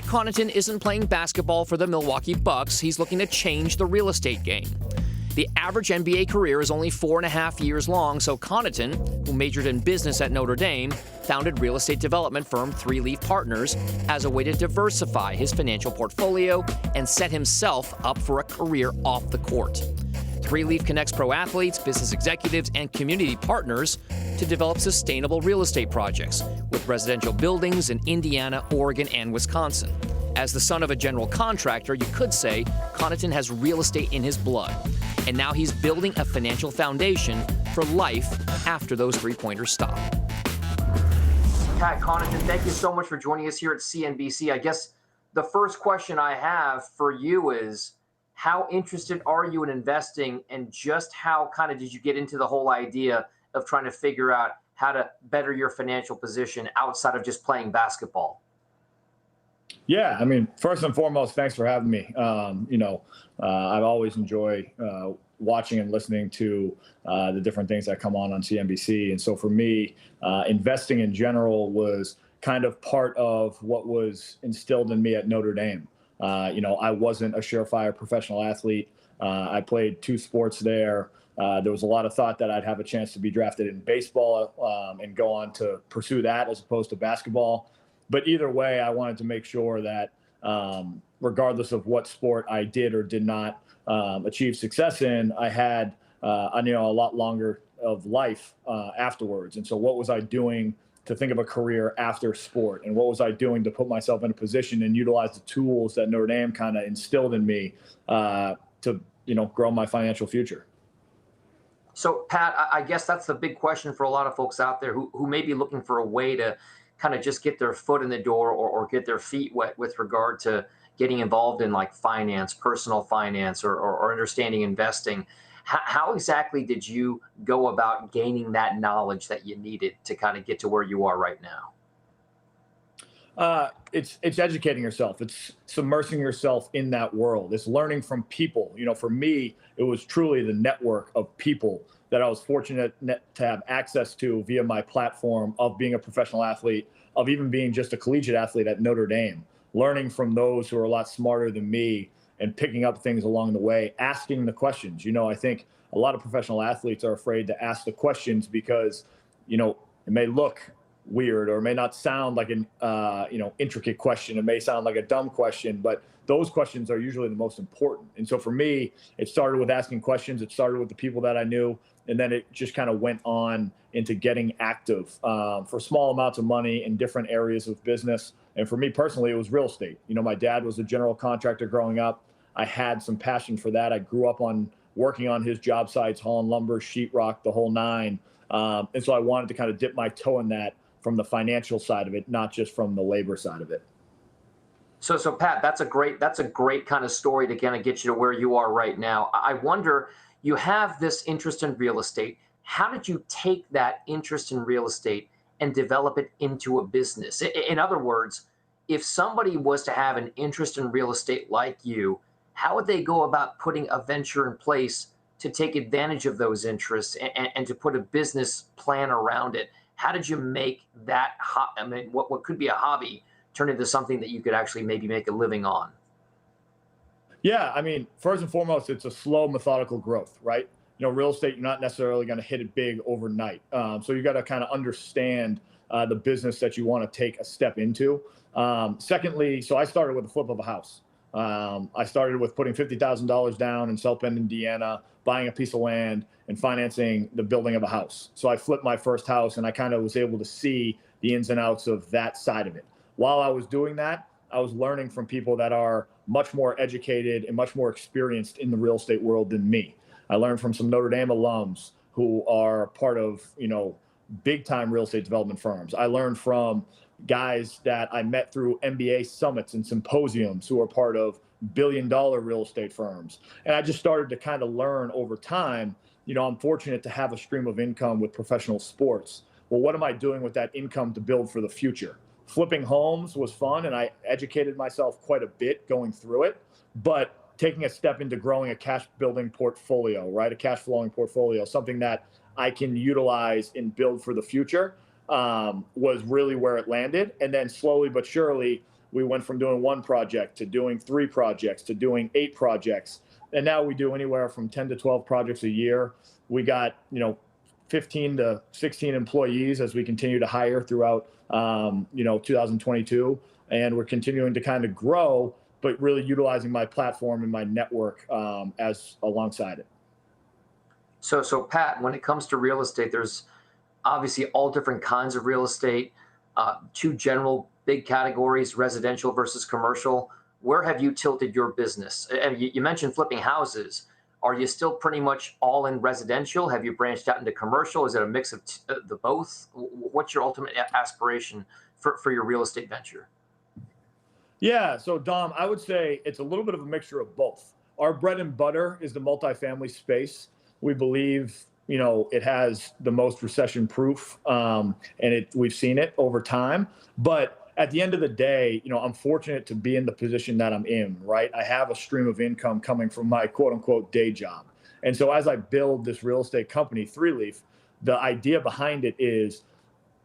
Connaughton isn't playing basketball for the Milwaukee Bucks. He's looking to change the real estate game. The average NBA career is only 4.5 years long, so Connaughton, who majored in business at Notre Dame, founded real estate development firm Three Leaf Partners as a way to diversify his financial portfolio and set himself up for a career off the court. Three Leaf connects pro athletes, business executives, and community partners to develop sustainable real estate projects with residential buildings in Indiana, Oregon, and Wisconsin. As the son of a general contractor, you could say Connaughton has real estate in his blood. And now he's building a financial foundation for life after those three-pointers stop. Pat Connaughton, thank you so much for joining us here at CNBC. I guess the first question I have for you is, how interested are you in investing, and just how kind of did you get into the whole idea of trying to figure out how to better your financial position outside of just playing basketball? Yeah, I mean, first and foremost, thanks for having me. I've always enjoyed watching and listening to the different things that come on CNBC. And so for me, investing in general was kind of part of what was instilled in me at Notre Dame. I wasn't a surefire professional athlete. I played 2 sports there. There was a lot of thought that I'd have a chance to be drafted in baseball and go on to pursue that as opposed to basketball. But either way, I wanted to make sure that regardless of what sport I did or did not achieve success in, I had a lot longer of life afterwards. And so what was I doing to think of a career after sport, and what was I doing to put myself in a position and utilize the tools that Notre Dame kind of instilled in me to grow my financial future. So Pat, I guess that's the big question for a lot of folks out there who may be looking for a way to kind of just get their foot in the door or get their feet wet with regard to getting involved in like finance, personal finance, or understanding investing. How exactly did you go about gaining that knowledge that you needed to kind of get to where you are right now? It's educating yourself. It's submersing yourself in that world. It's learning from people. For me, it was truly the network of people that I was fortunate to have access to via my platform of being a professional athlete, of even being just a collegiate athlete at Notre Dame, learning from those who are a lot smarter than me and picking up things along the way, asking the questions. I think a lot of professional athletes are afraid to ask the questions because, it may look weird or it may not sound like an, intricate question. It may sound like a dumb question, but those questions are usually the most important. And so for me, it started with asking questions. It started with the people that I knew. And then it just kind of went on into getting active for small amounts of money in different areas of business. And for me personally, it was real estate. My dad was a general contractor growing up. I had some passion for that. I grew up on working on his job sites, hauling lumber, sheetrock, the whole nine. And so I wanted to kind of dip my toe in that from the financial side of it, not just from the labor side of it. So Pat, that's a great kind of story to kind of get you to where you are right now. I wonder, you have this interest in real estate. How did you take that interest in real estate and develop it into a business? In other words, if somebody was to have an interest in real estate like you, how would they go about putting a venture in place to take advantage of those interests and to put a business plan around it? How did you make that, what could be a hobby turn into something that you could actually maybe make a living on? Yeah, I mean, first and foremost, it's a slow, methodical growth, right? Real estate, you're not necessarily going to hit it big overnight. So you got to kind of understand the business that you want to take a step into. Secondly, so I started with the flip of a house. I started with putting $50,000 down in South Bend, Indiana, buying a piece of land and financing the building of a house. So I flipped my first house and I kind of was able to see the ins and outs of that side of it. While I was doing that, I was learning from people that are much more educated and much more experienced in the real estate world than me. I learned from some Notre Dame alums who are part of, big time real estate development firms. I learned from guys that I met through MBA summits and symposiums who are part of billion-dollar real estate firms. And I just started to kind of learn over time. I'm fortunate to have a stream of income with professional sports. Well, what am I doing with that income to build for the future? Flipping homes was fun, and I educated myself quite a bit going through it. But taking a step into growing a cash-building portfolio, right? A cash-flowing portfolio, something that I can utilize and build for the future, was really where it landed. And then slowly but surely, we went from doing one project to doing 3 projects to doing 8 projects. And now we do anywhere from 10 to 12 projects a year. We got, 15 to 16 employees as we continue to hire throughout, 2022. And we're continuing to kind of grow, but really utilizing my platform and my network as alongside it. So Pat, when it comes to real estate, there's obviously all different kinds of real estate, 2 general big categories, residential versus commercial. Where have you tilted your business? And you mentioned flipping houses. Are you still pretty much all in residential? Have you branched out into commercial? Is it a mix of the both? What's your ultimate aspiration for your real estate venture? Yeah, so Dom, I would say it's a little bit of a mixture of both. Our bread and butter is the multifamily space. We believe, it has the most recession proof, and we've seen it over time. But at the end of the day, I'm fortunate to be in the position that I'm in, right? I have a stream of income coming from my quote unquote day job. And so as I build this real estate company, 3Leaf, the idea behind it is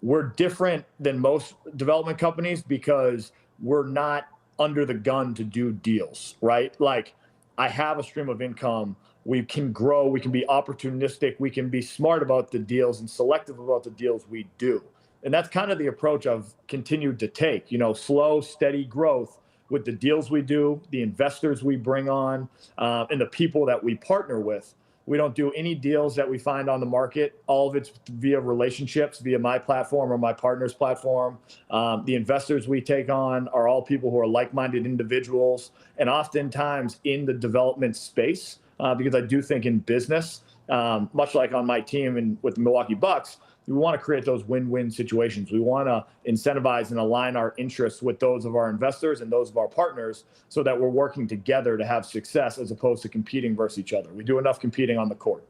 we're different than most development companies because we're not under the gun to do deals, right? Like, I have a stream of income. We can grow, we can be opportunistic, we can be smart about the deals and selective about the deals we do. And that's kind of the approach I've continued to take, slow, steady growth with the deals we do, the investors we bring on, and the people that we partner with. We don't do any deals that we find on the market. All of it's via relationships, via my platform or my partner's platform. The investors we take on are all people who are like-minded individuals, and oftentimes in the development space, because I do think in business, much like on my team and with the Milwaukee Bucks, we want to create those win-win situations. We want to incentivize and align our interests with those of our investors and those of our partners so that we're working together to have success as opposed to competing versus each other. We do enough competing on the court.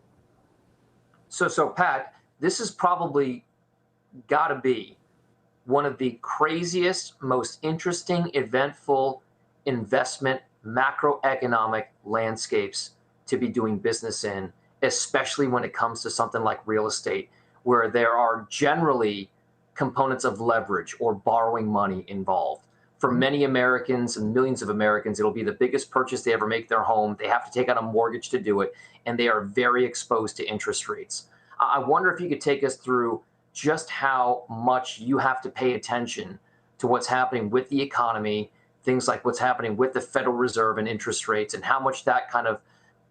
So Pat, this is probably got to be one of the craziest, most interesting, eventful investment macroeconomic landscapes to be doing business in, especially when it comes to something like real estate, where there are generally components of leverage or borrowing money involved. For many Americans and millions of Americans, it'll be the biggest purchase they ever make their home. They have to take out a mortgage to do it, and they are very exposed to interest rates. I wonder if you could take us through just how much you have to pay attention to what's happening with the economy, things like what's happening with the Federal Reserve and interest rates, and how much that kind of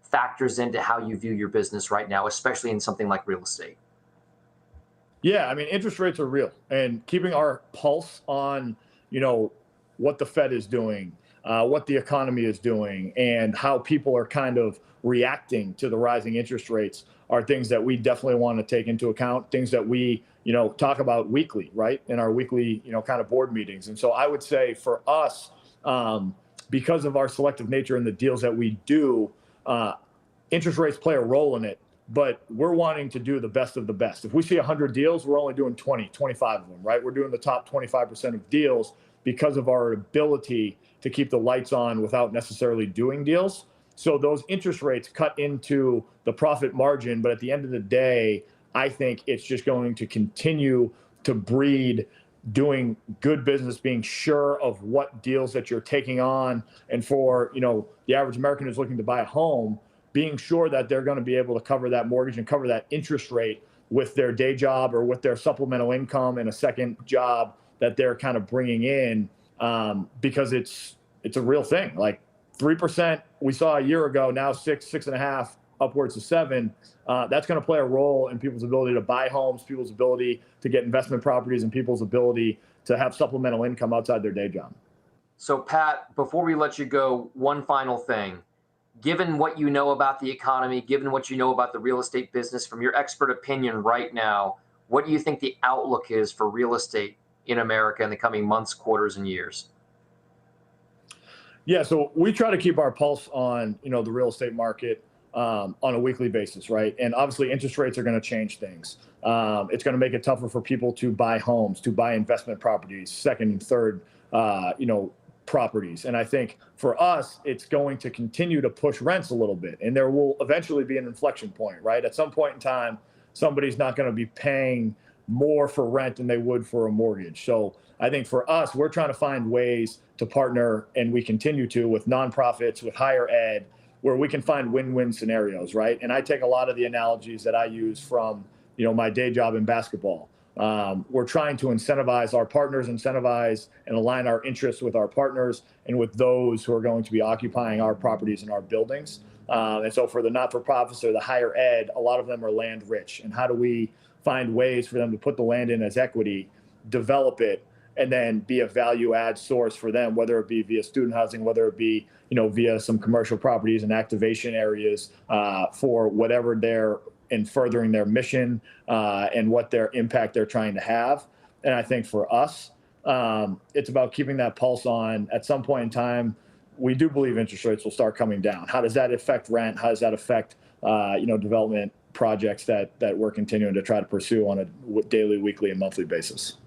factors into how you view your business right now, especially in something like real estate. Yeah, I mean, interest rates are real, and keeping our pulse on, what the Fed is doing, what the economy is doing, and how people are kind of reacting to the rising interest rates are things that we definitely want to take into account, things that we, talk about weekly, right, in our weekly, kind of board meetings. And so I would say for us, because of our selective nature in the deals that we do, interest rates play a role in it. But we're wanting to do the best of the best. If we see 100 deals, we're only doing 20, 25 of them, right? We're doing the top 25% of deals because of our ability to keep the lights on without necessarily doing deals. So those interest rates cut into the profit margin. But at the end of the day, I think it's just going to continue to breed doing good business, being sure of what deals that you're taking on. And for, the average American who's looking to buy a home, being sure that they're going to be able to cover that mortgage and cover that interest rate with their day job or with their supplemental income and a second job that they're kind of bringing in, because it's a real thing. Like 3% we saw a year ago, now 6.5, upwards to 7. That's going to play a role in people's ability to buy homes, people's ability to get investment properties, and people's ability to have supplemental income outside their day job. So Pat, before we let you go, one final thing. Given what you know about the economy, given what you know about the real estate business, from your expert opinion right now, what do you think the outlook is for real estate in America in the coming months, quarters, and years? Yeah, so we try to keep our pulse on, the real estate market on a weekly basis, right? And obviously interest rates are going to change things. It's going to make it tougher for people to buy homes, to buy investment properties, second and third, properties. And I think for us, it's going to continue to push rents a little bit. And there will eventually be an inflection point, right? At some point in time, somebody's not going to be paying more for rent than they would for a mortgage. So I think for us, we're trying to find ways to partner, and we continue to, with nonprofits, with higher ed, where we can find win-win scenarios, right? And I take a lot of the analogies that I use from, my day job in basketball. We're trying to incentivize our partners, incentivize and align our interests with our partners and with those who are going to be occupying our properties and our buildings. And so for the not-for-profits or the higher ed, a lot of them are land rich. And how do we find ways for them to put the land in as equity, develop it, and then be a value add source for them, whether it be via student housing, whether it be, via some commercial properties and activation areas for whatever they're in furthering their mission and what their impact they're trying to have. And I think for us, it's about keeping that pulse on. At some point in time, we do believe interest rates will start coming down. How does that affect rent? How does that affect, development projects that we're continuing to try to pursue on a daily, weekly, and monthly basis?